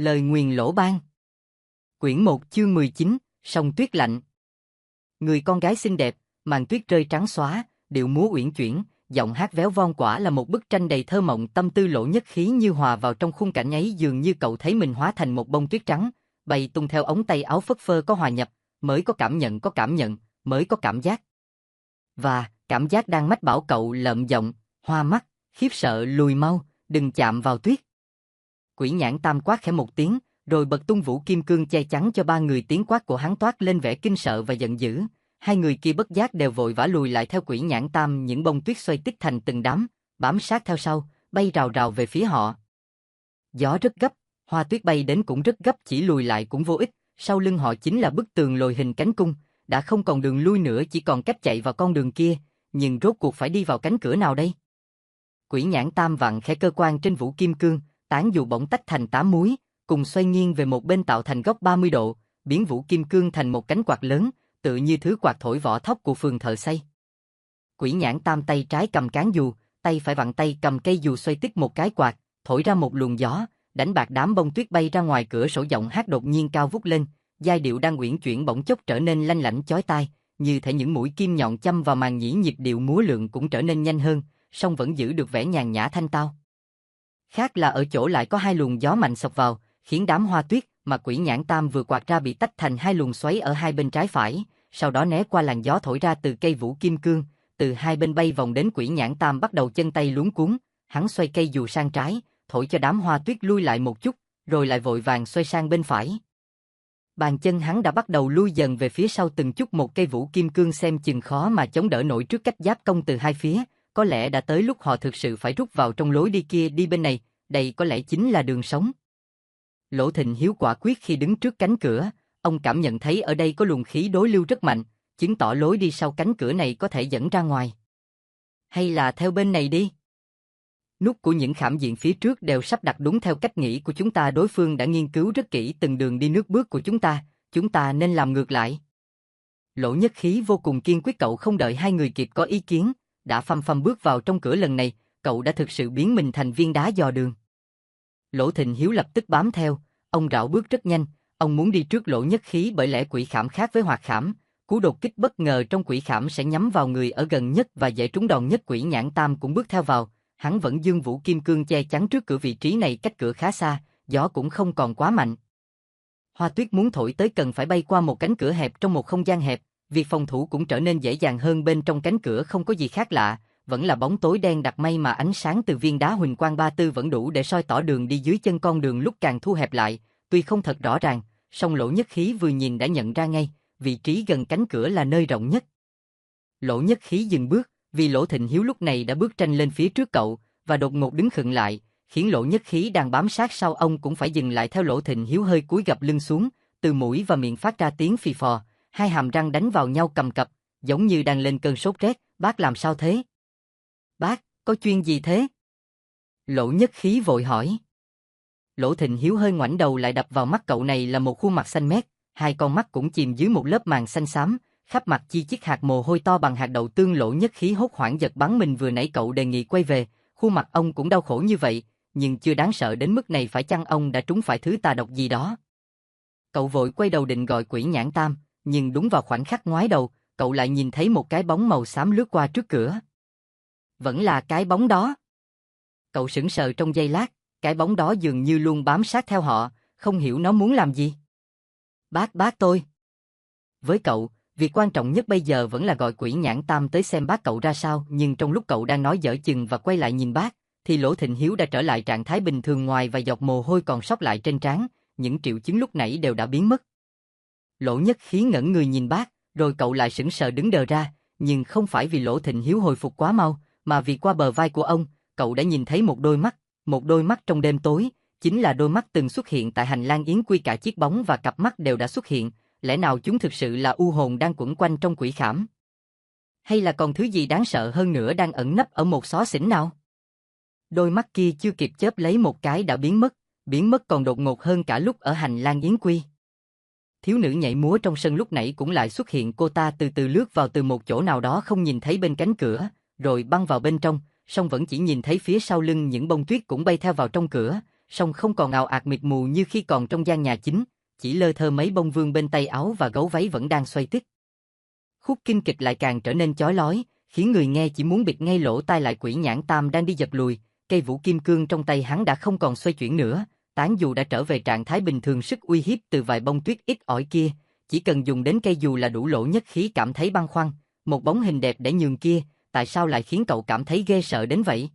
Lời nguyền lỗ ban. Quyển 1 chương 19, Sông tuyết lạnh. Người con gái xinh đẹp, màn tuyết rơi trắng xóa, điệu múa uyển chuyển, giọng hát véo von, quả là một bức tranh đầy thơ mộng. Tâm tư Lỗ Nhất Khí như hòa vào trong khung cảnh ấy, dường như cậu thấy mình hóa thành một bông tuyết trắng, bay tung theo ống tay áo phất phơ. Có hòa nhập, mới có cảm nhận, mới có cảm giác. Và cảm giác đang mách bảo cậu lợm giọng, hoa mắt, khiếp sợ lùi mau, đừng chạm vào tuyết. Quỷ Nhãn Tam quát khẽ một tiếng, rồi bật tung vũ kim cương che chắn cho ba người. Tiếng quát của hắn toát lên vẻ kinh sợ và giận dữ. Hai người kia bất giác đều vội vã lùi lại theo Quỷ Nhãn Tam. Những bông tuyết xoay tích thành từng đám, bám sát theo sau, bay rào rào về phía họ. Gió rất gấp, hoa tuyết bay đến cũng rất gấp, chỉ lùi lại cũng vô ích. Sau lưng họ chính là bức tường lồi hình cánh cung, đã không còn đường lui nữa, chỉ còn cách chạy vào con đường kia. Nhưng rốt cuộc phải đi vào cánh cửa nào đây? Quỷ Nhãn Tam vặn khẽ cơ quan trên vũ kim cương, tán dù bỗng tách thành 8 múi, cùng xoay nghiêng về một bên tạo thành góc 30 độ, biến vũ kim cương thành một cánh quạt lớn, tựa như thứ quạt thổi vỏ thóc của phường thợ xây. Quỷ Nhãn Tam tay trái cầm cán dù, tay phải vặn tay cầm cây dù xoay tích một cái quạt, thổi ra một luồng gió, đánh bạt đám bông tuyết bay ra ngoài. Cửa sổ giọng hát đột nhiên cao vút lên, giai điệu đang uyển chuyển bỗng chốc trở nên lanh lảnh chói tai, như thể những mũi kim nhọn châm vào màng nhĩ. Nhịp điệu múa lượng cũng trở nên nhanh hơn, song vẫn giữ được vẻ nhàn nhã thanh tao. Khác là ở chỗ lại có hai luồng gió mạnh xộc vào, khiến đám hoa tuyết mà Quỷ Nhãn Tam vừa quạt ra bị tách thành hai luồng xoáy ở hai bên trái phải, sau đó né qua làn gió thổi ra từ cây vũ kim cương, từ hai bên bay vòng đến Quỷ Nhãn Tam. Bắt đầu chân tay luống cuống, hắn xoay cây dù sang trái, thổi cho đám hoa tuyết lui lại một chút, rồi lại vội vàng xoay sang bên phải. Bàn chân hắn đã bắt đầu lui dần về phía sau từng chút một. Cây vũ kim cương xem chừng khó mà chống đỡ nổi trước cách giáp công từ hai phía. Có lẽ đã tới lúc họ thực sự phải rút vào trong lối đi kia. Đi bên này, đây có lẽ chính là đường sống. Lỗ Thịnh Hiếu quả quyết khi đứng trước cánh cửa, ông cảm nhận thấy ở đây có luồng khí đối lưu rất mạnh, chứng tỏ lối đi sau cánh cửa này có thể dẫn ra ngoài. Hay là theo bên này đi? Nút của những khảm diện phía trước đều sắp đặt đúng theo cách nghĩ của chúng ta. Đối phương đã nghiên cứu rất kỹ từng đường đi nước bước của chúng ta nên làm ngược lại. Lỗ Nhất Khí vô cùng kiên quyết, cậu không đợi hai người kịp có ý kiến, đã phăm phăm bước vào trong cửa. Lần này, cậu đã thực sự biến mình thành viên đá dò đường. Lỗ Thịnh Hiếu lập tức bám theo, ông rảo bước rất nhanh, ông muốn đi trước Lỗ Nhất Khí, bởi lẽ quỷ khảm khác với hoạt khảm, cú đột kích bất ngờ trong quỷ khảm sẽ nhắm vào người ở gần nhất và dễ trúng đòn nhất. Quỷ Nhãn Tam cũng bước theo vào, hắn vẫn dương vũ kim cương che chắn trước cửa. Vị trí này cách cửa khá xa, gió cũng không còn quá mạnh. Hoa tuyết muốn thổi tới cần phải bay qua một cánh cửa hẹp trong một không gian hẹp, việc phòng thủ cũng trở nên dễ dàng hơn. Bên trong cánh cửa không có gì khác lạ, vẫn là bóng tối đen đặc, may mà ánh sáng từ viên đá huỳnh quang 34 vẫn đủ để soi tỏ đường đi dưới chân. Con đường lúc càng thu hẹp lại, tuy không thật rõ ràng, song Lỗ Nhất Khí vừa nhìn đã nhận ra ngay, vị trí gần cánh cửa là nơi rộng nhất. Lỗ Nhất Khí dừng bước, vì Lỗ Thịnh Hiếu lúc này đã bước tranh lên phía trước cậu, và đột ngột đứng khựng lại, khiến Lỗ Nhất Khí đang bám sát sau ông cũng phải dừng lại theo. Lỗ Thịnh Hiếu hơi cúi gập lưng xuống, từ mũi và miệng phát ra tiếng phì phò, hai hàm răng đánh vào nhau cầm cập, giống như đang lên cơn sốt rét. Bác làm sao thế? Bác, có chuyện gì thế? Lỗ Nhất Khí vội hỏi. Lỗ Thịnh Hiếu hơi ngoảnh đầu lại, đập vào mắt cậu này là một khuôn mặt xanh mét, hai con mắt cũng chìm dưới một lớp màng xanh xám, khắp mặt chi chít hạt mồ hôi to bằng hạt đậu tương. Lỗ Nhất Khí hốt hoảng giật bắn mình, vừa nãy cậu đề nghị quay về, khuôn mặt ông cũng đau khổ như vậy, nhưng chưa đáng sợ đến mức này. Phải chăng ông đã trúng phải thứ tà độc gì đó? Cậu vội quay đầu định gọi Quỷ Nhãn Tam, nhưng đúng vào khoảnh khắc ngoái đầu, cậu lại nhìn thấy một cái bóng màu xám lướt qua trước cửa. Vẫn là cái bóng đó. Cậu sững sờ trong giây lát, cái bóng đó dường như luôn bám sát theo họ, không hiểu nó muốn làm gì. Bác tôi. Với cậu, việc quan trọng nhất bây giờ vẫn là gọi Quỷ Nhãn Tam tới xem bác cậu ra sao. Nhưng trong lúc cậu đang nói dở chừng và quay lại nhìn bác, thì Lỗ Thịnh Hiếu đã trở lại trạng thái bình thường, ngoài vài giọt mồ hôi còn sót lại trên trán, những triệu chứng lúc nãy đều đã biến mất. Lỗ Nhất Khí ngẩn người nhìn bác, rồi cậu lại sững sờ đứng đờ ra, nhưng không phải vì Lỗ Thịnh Hiếu hồi phục quá mau, mà vì qua bờ vai của ông, cậu đã nhìn thấy một đôi mắt trong đêm tối, chính là đôi mắt từng xuất hiện tại hành lang Yến Quy. Cả chiếc bóng và cặp mắt đều đã xuất hiện, lẽ nào chúng thực sự là u hồn đang quẩn quanh trong quỷ khảm? Hay là còn thứ gì đáng sợ hơn nữa đang ẩn nấp ở một xó xỉnh nào? Đôi mắt kia chưa kịp chớp lấy một cái đã biến mất còn đột ngột hơn cả lúc ở hành lang Yến Quy. Thiếu nữ nhảy múa trong sân lúc nãy cũng lại xuất hiện, cô ta từ từ lướt vào từ một chỗ nào đó không nhìn thấy bên cánh cửa, rồi băng vào bên trong, song vẫn chỉ nhìn thấy phía sau lưng những bông tuyết cũng bay theo vào trong cửa, song không còn ào ạt mịt mù như khi còn trong gian nhà chính, chỉ lơ thơ mấy bông vương bên tay áo và gấu váy vẫn đang xoay tít. Khúc kinh kịch lại càng trở nên chói lói, khiến người nghe chỉ muốn bịt ngay lỗ tai lại. Quỷ Nhãn Tam đang đi giật lùi, cây vũ kim cương trong tay hắn đã không còn xoay chuyển nữa, tán dù đã trở về trạng thái bình thường. Sức uy hiếp từ vài bông tuyết ít ỏi kia, chỉ cần dùng đến cây dù là đủ. Lỗ Nhất Khí cảm thấy băn khoăn, một bóng hình đẹp để nhường kia, tại sao lại khiến cậu cảm thấy ghê sợ đến vậy?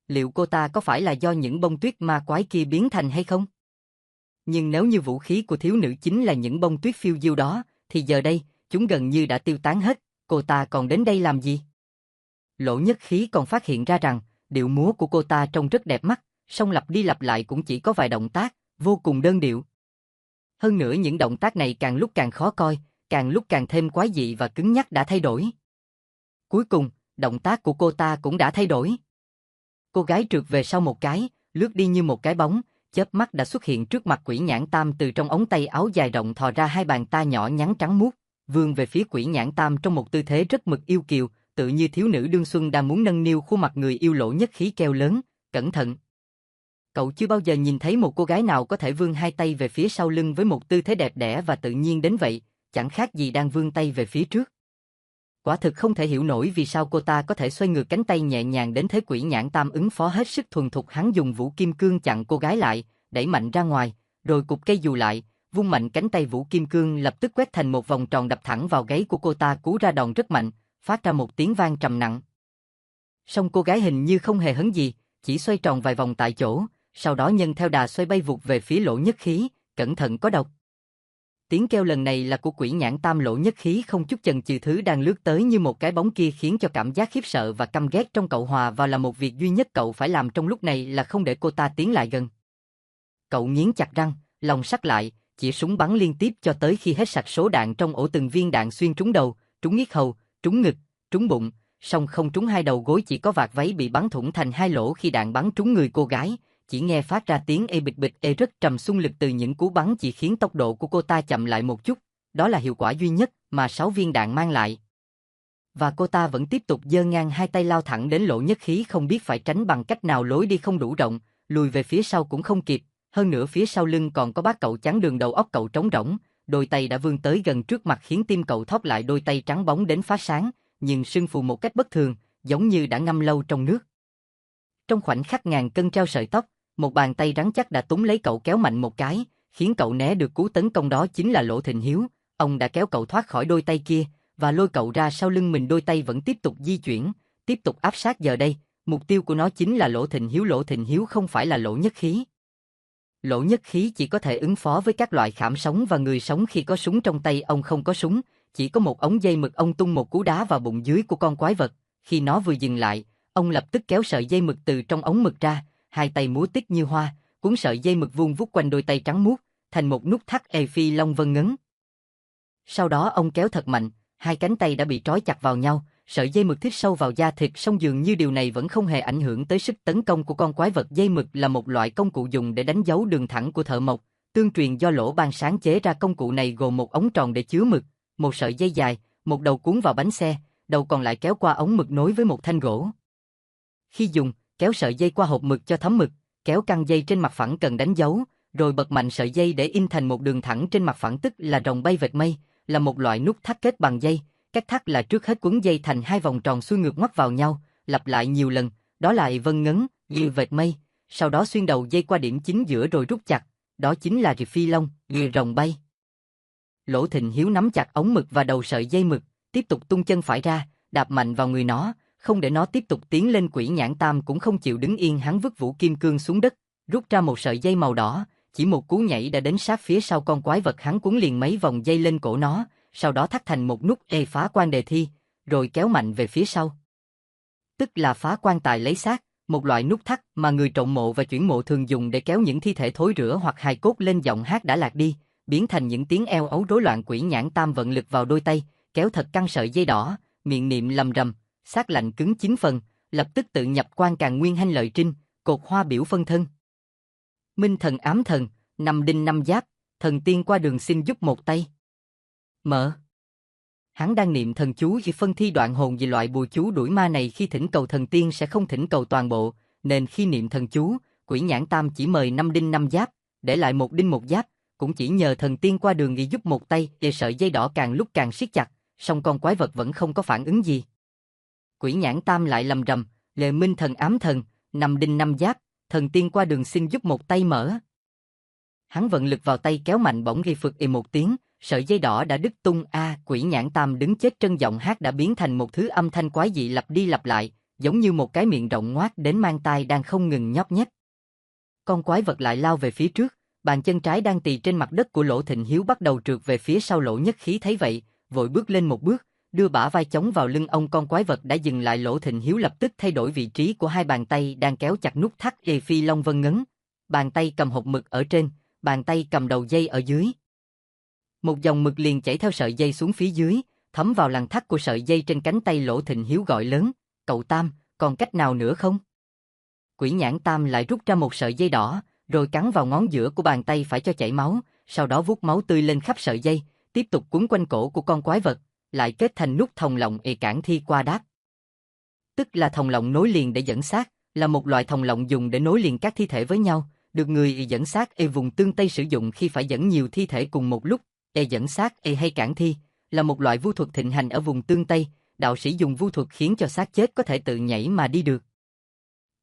Liệu cô ta có phải là do những bông tuyết ma quái kia biến thành hay không? Nhưng nếu như vũ khí của thiếu nữ chính là những bông tuyết phiêu diêu đó, thì giờ đây, chúng gần như đã tiêu tán hết, cô ta còn đến đây làm gì? Lỗ Nhất Khí còn phát hiện ra rằng, điệu múa của cô ta trông rất đẹp mắt, song lặp đi lặp lại cũng chỉ có vài động tác, vô cùng đơn điệu. Hơn nữa những động tác này càng lúc càng khó coi, càng lúc càng thêm quái dị và cứng nhắc đã thay đổi. Cuối cùng, động tác của cô ta cũng đã thay đổi. Cô gái trượt về sau một cái, lướt đi như một cái bóng, chớp mắt đã xuất hiện trước mặt Quỷ Nhãn Tam. Từ trong ống tay áo dài rộng thò ra hai bàn tay nhỏ nhắn trắng muốt, vươn về phía Quỷ Nhãn Tam trong một tư thế rất mực yêu kiều, tự như thiếu nữ đương xuân đang muốn nâng niu khuôn mặt người yêu. Lỗ Nhất Khí kêu lớn, cẩn thận. Cậu chưa bao giờ nhìn thấy một cô gái nào có thể vươn hai tay về phía sau lưng với một tư thế đẹp đẽ và tự nhiên đến vậy, chẳng khác gì đang vươn tay về phía trước. Quả thực không thể hiểu nổi vì sao cô ta có thể xoay ngược cánh tay nhẹ nhàng đến thế. Quỷ Nhãn Tam ứng phó hết sức thuần thục, hắn dùng vũ kim cương chặn cô gái lại, đẩy mạnh ra ngoài, rồi cụp cây dù lại, vung mạnh cánh tay. Vũ kim cương lập tức quét thành một vòng tròn đập thẳng vào gáy của cô ta, cú ra đòn rất mạnh, phát ra một tiếng vang trầm nặng. Song cô gái hình như không hề hấn gì, chỉ xoay tròn vài vòng tại chỗ, sau đó nhân theo đà xoay bay vụt về phía Lỗ Nhất Khí, cẩn thận có độc. Tiếng kêu lần này là của Quỷ Nhãn Tam. Lỗ Nhất Khí không chút chần chừ, thứ đang lướt tới như một cái bóng kia khiến cho cảm giác khiếp sợ và căm ghét trong cậu hòa vào là một việc duy nhất cậu phải làm trong lúc này là không để cô ta tiến lại gần. Cậu nghiến chặt răng, lòng sắc lại, chĩa súng bắn liên tiếp cho tới khi hết sạch số đạn trong ổ. Từng viên đạn xuyên trúng đầu, trúng yết hầu, trúng ngực, trúng bụng, song không trúng hai đầu gối, chỉ có vạt váy bị bắn thủng thành hai lỗ. Khi đạn bắn trúng người cô gái, chỉ nghe phát ra tiếng ê bịch bịch ê rất trầm. Xung lực từ những cú bắn chỉ khiến tốc độ của cô ta chậm lại một chút, đó là hiệu quả duy nhất mà 6 viên đạn mang lại. Và cô ta vẫn tiếp tục giơ ngang hai tay lao thẳng đến Lỗ Nhất Khí, không biết phải tránh bằng cách nào. Lối đi không đủ rộng, lùi về phía sau cũng không kịp, hơn nữa phía sau lưng còn có bác cậu chắn đường. Đầu óc cậu trống rỗng, đôi tay đã vươn tới gần trước mặt khiến tim cậu thóp lại. Đôi tay trắng bóng đến phá sáng, nhưng sưng phù một cách bất thường, giống như đã ngâm lâu trong nước. Trong khoảnh khắc ngàn cân treo sợi tóc, một bàn tay rắn chắc đã túm lấy cậu, kéo mạnh một cái, khiến cậu né được cú tấn công. Đó chính là Lỗ Thịnh Hiếu, ông đã kéo cậu thoát khỏi đôi tay kia và lôi cậu ra sau lưng mình. Đôi tay vẫn tiếp tục di chuyển, tiếp tục áp sát. Giờ đây, mục tiêu của nó chính là Lỗ Thịnh Hiếu. Lỗ Thịnh Hiếu không phải là Lỗ Nhất Khí. Lỗ Nhất Khí chỉ có thể ứng phó với các loại khảm sống và người sống khi có súng trong tay. Ông không có súng, chỉ có một ống dây mực. Ông tung một cú đá vào bụng dưới của con quái vật. Khi nó vừa dừng lại, ông lập tức kéo sợi dây mực từ trong ống mực ra, hai tay múa tích như hoa, cuốn sợi dây mực vuông vút quanh đôi tay trắng muốt, thành một nút thắt phi long vân ngấn. Sau đó ông kéo thật mạnh, hai cánh tay đã bị trói chặt vào nhau, sợi dây mực thít sâu vào da thịt. Song dường như điều này vẫn không hề ảnh hưởng tới sức tấn công của con quái vật. Dây mực là một loại công cụ dùng để đánh dấu đường thẳng của thợ mộc, tương truyền do Lỗ Ban sáng chế ra. Công cụ này gồm một ống tròn để chứa mực, một sợi dây dài, một đầu cuốn vào bánh xe, đầu còn lại kéo qua ống mực nối với một thanh gỗ. Khi dùng, kéo sợi dây qua hộp mực cho thấm mực, kéo căng dây trên mặt phẳng cần đánh dấu, rồi bật mạnh sợi dây để in thành một đường thẳng trên mặt phẳng, tức là rồng bay vệt mây, là một loại nút thắt kết bằng dây. Cách thắt là trước hết quấn dây thành hai vòng tròn xuôi ngược ngoắt vào nhau, lặp lại nhiều lần, đó là vân ngấn, như vệt mây, sau đó xuyên đầu dây qua điểm chính giữa rồi rút chặt, đó chính là phi long, như rồng bay. Lỗ Thịnh Hiếu nắm chặt ống mực và đầu sợi dây mực, tiếp tục tung chân phải ra, đạp mạnh vào người nó, không để nó tiếp tục tiến lên. Quỷ Nhãn Tam cũng không chịu đứng yên, hắn vứt vũ kim cương xuống đất, rút ra một sợi dây màu đỏ, chỉ một cú nhảy đã đến sát phía sau con quái vật. Hắn cuốn liền mấy vòng dây lên cổ nó, sau đó thắt thành một nút phá quan đề thi, rồi kéo mạnh về phía sau. Tức là phá quan tài lấy xác, một loại nút thắt mà người trộm mộ và chuyển mộ thường dùng để kéo những thi thể thối rữa hoặc hài cốt lên. Giọng hát đã lạc đi, biến thành những tiếng eo ấu rối loạn. Quỷ Nhãn Tam vận lực vào đôi tay, kéo thật căng sợi dây đỏ, miệng niệm lầm rầm, xác lạnh cứng 9 phần, lập tức tự nhập quan càn nguyên hanh lợi trinh, cột hoa biểu phân thân. Minh thần ám thần, năm đinh năm giáp, thần tiên qua đường xin giúp một tay. Mở. Hắn đang niệm thần chú vì phân thi đoạn hồn. Vì loại bùa chú đuổi ma này khi thỉnh cầu thần tiên sẽ không thỉnh cầu toàn bộ, nên khi niệm thần chú, Quỷ Nhãn Tam chỉ mời 5 đinh 5 giáp, để lại 1 đinh 1 giáp, cũng chỉ nhờ thần tiên qua đường nghị giúp một tay, để sợi dây đỏ càng lúc càng siết chặt, song con quái vật vẫn không có phản ứng gì. Quỷ Nhãn Tam lại lầm rầm, Lệ Minh Thần ám thần, 5 đinh 5 giáp, thần tiên qua đường xin giúp một tay mở. Hắn vận lực vào tay kéo mạnh, bỗng gây phực một tiếng, sợi dây đỏ đã đứt tung. Quỷ Nhãn Tam đứng chết trân, giọng hát đã biến thành một thứ âm thanh quái dị lặp đi lặp lại, giống như một cái miệng rộng ngoác đến mang tai đang không ngừng nhóc nhách. Con quái vật lại lao về phía trước, bàn chân trái đang tì trên mặt đất của Lỗ Thịnh Hiếu bắt đầu trượt về phía sau. Lỗ Nhất Khí thấy vậy, vội bước lên một bước, đưa bả vai chống vào lưng ông. Con quái vật đã dừng lại. Lỗ Thịnh Hiếu lập tức thay đổi vị trí của hai bàn tay đang kéo chặt nút thắt dây Phi Long Vân Ngấn. Bàn tay cầm hộp mực ở trên, bàn tay cầm đầu dây ở dưới. Một dòng mực liền chảy theo sợi dây xuống phía dưới, thấm vào lằn thắt của sợi dây trên cánh tay. Lỗ Thịnh Hiếu gọi lớn, cậu Tam, còn cách nào nữa không? Quỷ Nhãn Tam lại rút ra một sợi dây đỏ, rồi cắn vào ngón giữa của bàn tay phải cho chảy máu, sau đó vuốt máu tươi lên khắp sợi dây, tiếp tục quấn quanh cổ của con quái vật, lại kết thành nút thòng lọng cản thi qua đáp. Tức là thòng lọng nối liền để dẫn xác, là một loại thòng lọng dùng để nối liền các thi thể với nhau, được người dẫn xác vùng tương Tây sử dụng khi phải dẫn nhiều thi thể cùng một lúc. Dẫn xác hay cản thi là một loại vu thuật thịnh hành ở vùng tương Tây, đạo sĩ dùng vu thuật khiến cho xác chết có thể tự nhảy mà đi được.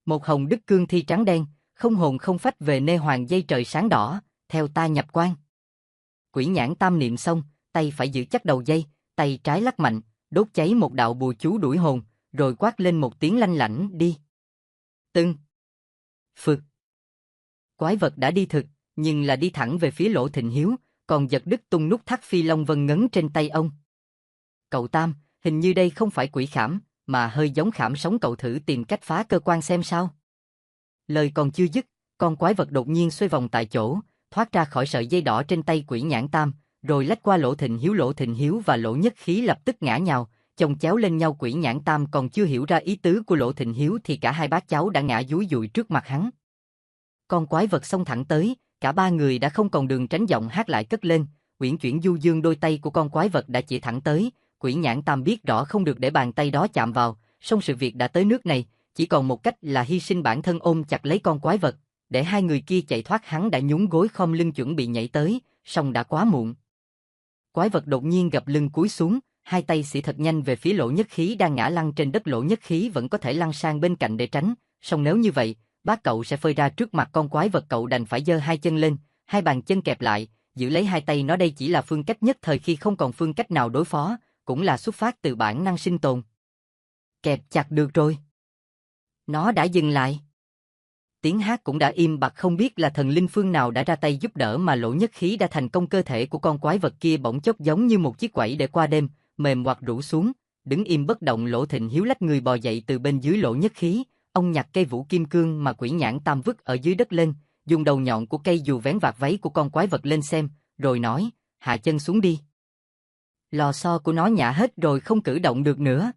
Một hồng đức cương thi trắng đen, không hồn không phách về nê hoàng dây trời sáng đỏ, theo ta nhập quan. Quỷ Nhãn Tam niệm xong, tay phải giữ chắc đầu dây, tay trái lắc mạnh, đốt cháy một đạo bùa chú đuổi hồn, rồi quát lên một tiếng lanh lảnh, đi. Tưng. Phực. Quái vật đã đi thực, nhưng là đi thẳng về phía Lỗ Thịnh Hiếu, còn giật đứt tung nút thắt Phi Long Vân Ngấn trên tay ông. Cậu Tam, hình như đây không phải quỷ khảm, mà hơi giống khảm sống, cậu thử tìm cách phá cơ quan xem sao. Lời còn chưa dứt, con quái vật đột nhiên xoay vòng tại chỗ, thoát ra khỏi sợi dây đỏ trên tay Quỷ Nhãn Tam, rồi lách qua Lỗ Thịnh Hiếu. Lỗ Thịnh Hiếu và Lỗ Nhất Khí lập tức ngã nhào, chồng chéo lên nhau. Quỷ Nhãn Tam còn chưa hiểu ra ý tứ của Lỗ Thịnh Hiếu thì cả hai bác cháu đã ngã dúi dụi trước mặt hắn. Con quái vật xông thẳng tới, cả ba người đã không còn đường tránh. Giọng hát lại cất lên, uyển chuyển du dương. Đôi tay của con quái vật đã chỉ thẳng tới. Quỷ Nhãn Tam biết rõ không được để bàn tay đó chạm vào, song sự việc đã tới nước này, chỉ còn một cách là hy sinh bản thân ôm chặt lấy con quái vật, để hai người kia chạy thoát. Hắn đã nhún gối khom lưng chuẩn bị nhảy tới, song đã quá muộn. Quái vật đột nhiên gập lưng cúi xuống, hai tay xỉ thật nhanh về phía Lỗ Nhất Khí đang ngã lăn trên đất. Lỗ Nhất Khí vẫn có thể lăn sang bên cạnh để tránh, song nếu như vậy, bác cậu sẽ phơi ra trước mặt con quái vật. Cậu đành phải giơ hai chân lên, hai bàn chân kẹp lại, giữ lấy hai tay nó. Đây chỉ là phương cách nhất thời khi không còn phương cách nào đối phó, cũng là xuất phát từ bản năng sinh tồn. Kẹp chặt được rồi. Nó đã dừng lại. Tiếng hát cũng đã im bặt. Không biết là thần linh phương nào đã ra tay giúp đỡ mà Lỗ Nhất Khí đã thành công. Cơ thể của con quái vật kia bỗng chốc giống như một chiếc quẩy để qua đêm, mềm hoặc rũ xuống, đứng im bất động. Lỗ Thịnh Hiếu lách người bò dậy từ bên dưới Lỗ Nhất Khí, ông nhặt cây vũ kim cương mà Quỷ Nhãn Tam vứt ở dưới đất lên, dùng đầu nhọn của cây dù vén vạt váy của con quái vật lên xem, rồi nói, hạ chân xuống đi. Lò xo của nó nhả hết rồi, không cử động được nữa.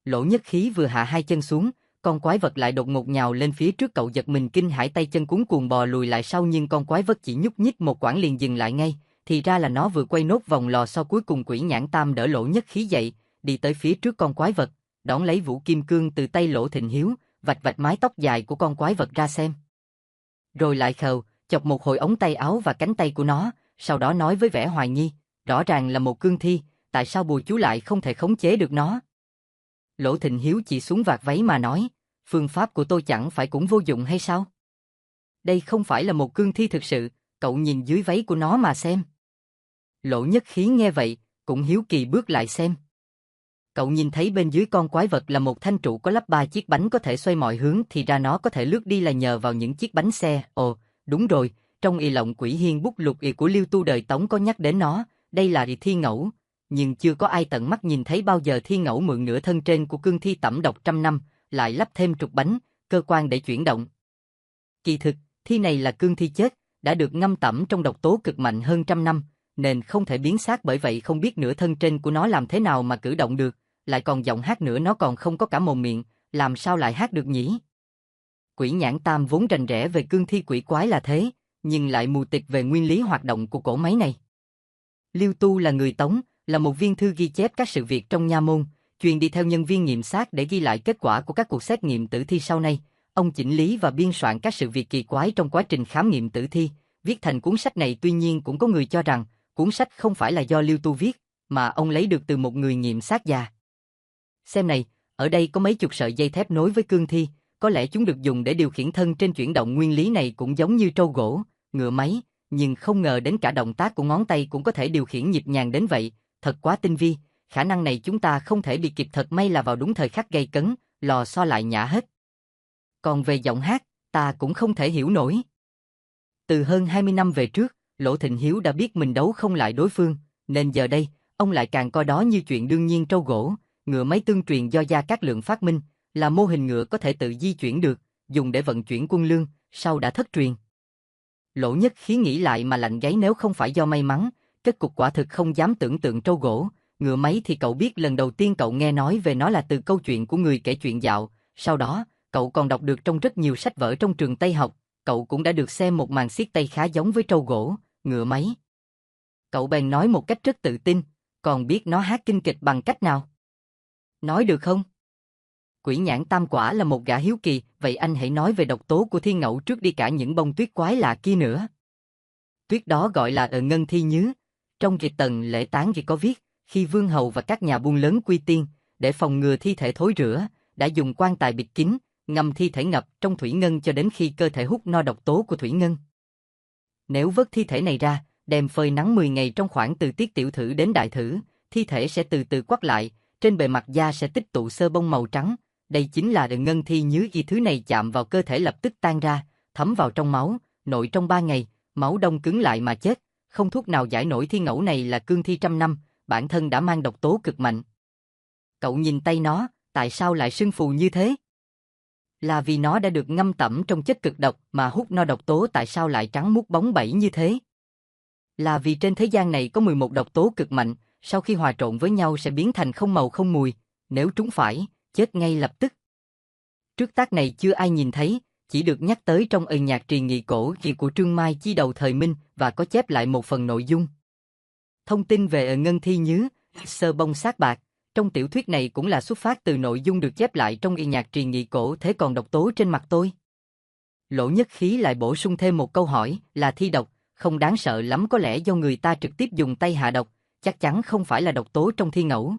Lỗ Nhất Khí vừa hạ hai chân xuống, con quái vật lại đột ngột nhào lên phía trước. Cậu giật mình kinh hãi, tay chân cuống cuồng bò lùi lại sau, nhưng con quái vật chỉ nhúc nhích một quãng liền dừng lại ngay. Thì ra là nó vừa quay nốt vòng lò xo cuối cùng. Quỷ Nhãn Tam đỡ Lỗ Nhất Khí dậy, đi tới phía trước con quái vật, đón lấy vũ kim cương từ tay Lỗ Thịnh Hiếu, vạch vạch mái tóc dài của con quái vật ra xem. Rồi lại khều, chọc một hồi ống tay áo và cánh tay của nó, sau đó nói với vẻ hoài nghi, rõ ràng là một cương thi, tại sao bùa chú lại không thể khống chế được nó? Lỗ Thịnh Hiếu chỉ xuống vạt váy mà nói, phương pháp của tôi chẳng phải cũng vô dụng hay sao? Đây không phải là một cương thi thực sự, cậu nhìn dưới váy của nó mà xem. Lỗ Nhất Khí nghe vậy, cũng hiếu kỳ bước lại xem. Cậu nhìn thấy bên dưới con quái vật là một thanh trụ có lắp 3 chiếc bánh có thể xoay mọi hướng, thì ra nó có thể lướt đi là nhờ vào những chiếc bánh xe. Ồ, đúng rồi, trong Y Lộng Quỷ Hiên bút lục của Liêu Tu đời Tống có nhắc đến nó, đây là thi ngẫu, nhưng chưa có ai tận mắt nhìn thấy bao giờ. Thi ngẫu mượn nửa thân trên của cương thi tẩm độc trăm năm, lại lắp thêm trục bánh, cơ quan để chuyển động. Kỳ thực, thi này là cương thi chết, đã được ngâm tẩm trong độc tố cực mạnh hơn trăm năm, nên không thể biến xác. Bởi vậy không biết nửa thân trên của nó làm thế nào mà cử động được, lại còn giọng hát nữa. Nó còn không có cả mồm miệng, làm sao lại hát được nhỉ? Quỷ Nhãn Tam vốn rành rẽ về cương thi quỷ quái là thế, nhưng lại mù tịt về nguyên lý hoạt động của cỗ máy này. Liêu Tu là người Tống, là một viên thư ghi chép các sự việc trong nha môn, truyền đi theo nhân viên nghiệm xác để ghi lại kết quả của các cuộc xét nghiệm tử thi sau này. Ông chỉnh lý và biên soạn các sự việc kỳ quái trong quá trình khám nghiệm tử thi, viết thành cuốn sách này. Tuy nhiên cũng có người cho rằng, cuốn sách không phải là do Lưu Tu viết, mà ông lấy được từ một người nghiệm xác già. Xem này, ở đây có mấy chục sợi dây thép nối với cương thi, có lẽ chúng được dùng để điều khiển thân trên chuyển động. Nguyên lý này cũng giống như trâu gỗ, ngựa máy, nhưng không ngờ đến cả động tác của ngón tay cũng có thể điều khiển nhịp nhàng đến vậy, thật quá tinh vi. Khả năng này chúng ta không thể bị kịp, thật may là vào đúng thời khắc gây cấn, lò xo lại nhả hết. Còn về giọng hát, ta cũng không thể hiểu nổi. Từ hơn 20 năm về trước, Lỗ Thịnh Hiếu đã biết mình đấu không lại đối phương, nên giờ đây, ông lại càng coi đó như chuyện đương nhiên. Trâu gỗ, ngựa máy tương truyền do Gia Cát Lượng phát minh, là mô hình ngựa có thể tự di chuyển được, dùng để vận chuyển quân lương, sau đã thất truyền. Lỗ Nhất Khí nghĩ lại mà lạnh gáy, nếu không phải do may mắn, kết cục quả thực không dám tưởng tượng. Trâu gỗ, ngựa máy thì cậu biết, lần đầu tiên cậu nghe nói về nó là từ câu chuyện của người kể chuyện dạo, sau đó, cậu còn đọc được trong rất nhiều sách vở trong trường Tây học, cậu cũng đã được xem một màn xiết tay khá giống với trâu gỗ, ngựa máy. Cậu bèn nói một cách rất tự tin, còn biết nó hát kinh kịch bằng cách nào? Nói được không? Quỷ Nhãn Tam Quả là một gã hiếu kỳ, vậy anh hãy nói về độc tố của thiên ngẫu trước đi, cả những bông tuyết quái lạ kia nữa. Tuyết đó gọi là ngân thi nhứ. Trong kịch Tần Lễ Tán thì có viết, khi vương hầu và các nhà buôn lớn quy tiên, để phòng ngừa thi thể thối rữa, đã dùng quan tài bịt kín, ngâm thi thể ngập trong thủy ngân cho đến khi cơ thể hút no độc tố của thủy ngân. Nếu vớt thi thể này ra, đem phơi nắng 10 ngày trong khoảng từ tiết tiểu thử đến đại thử, thi thể sẽ từ từ quắt lại, trên bề mặt da sẽ tích tụ sơ bông màu trắng. Đây chính là ngân thi nhứ. Thứ này chạm vào cơ thể lập tức tan ra, thấm vào trong máu, nội trong 3 ngày, máu đông cứng lại mà chết, không thuốc nào giải nổi. Thi ngẫu này là cương thi trăm năm, bản thân đã mang độc tố cực mạnh. Cậu nhìn tay nó, tại sao lại sưng phù như thế? Là vì nó đã được ngâm tẩm trong chất cực độc mà hút no độc tố. Tại sao lại trắng muốt bóng bẩy như thế? Là vì trên thế gian này có 11 độc tố cực mạnh, sau khi hòa trộn với nhau sẽ biến thành không màu không mùi, nếu trúng phải, chết ngay lập tức. Trước tác này chưa ai nhìn thấy, chỉ được nhắc tới trong nhạc trì nghị cổ của Trương Mai Chi đầu thời Minh và có chép lại một phần nội dung. Thông tin về ngân thi nhứ, sơ bông sát bạc, trong tiểu thuyết này cũng là xuất phát từ nội dung được chép lại trong nhạc trì nghị cổ. Thế còn độc tố trên mặt tôi? Lỗ Nhất Khí lại bổ sung thêm một câu hỏi, là thi độc, không đáng sợ lắm, có lẽ do người ta trực tiếp dùng tay hạ độc, chắc chắn không phải là độc tố trong thi ngẫu.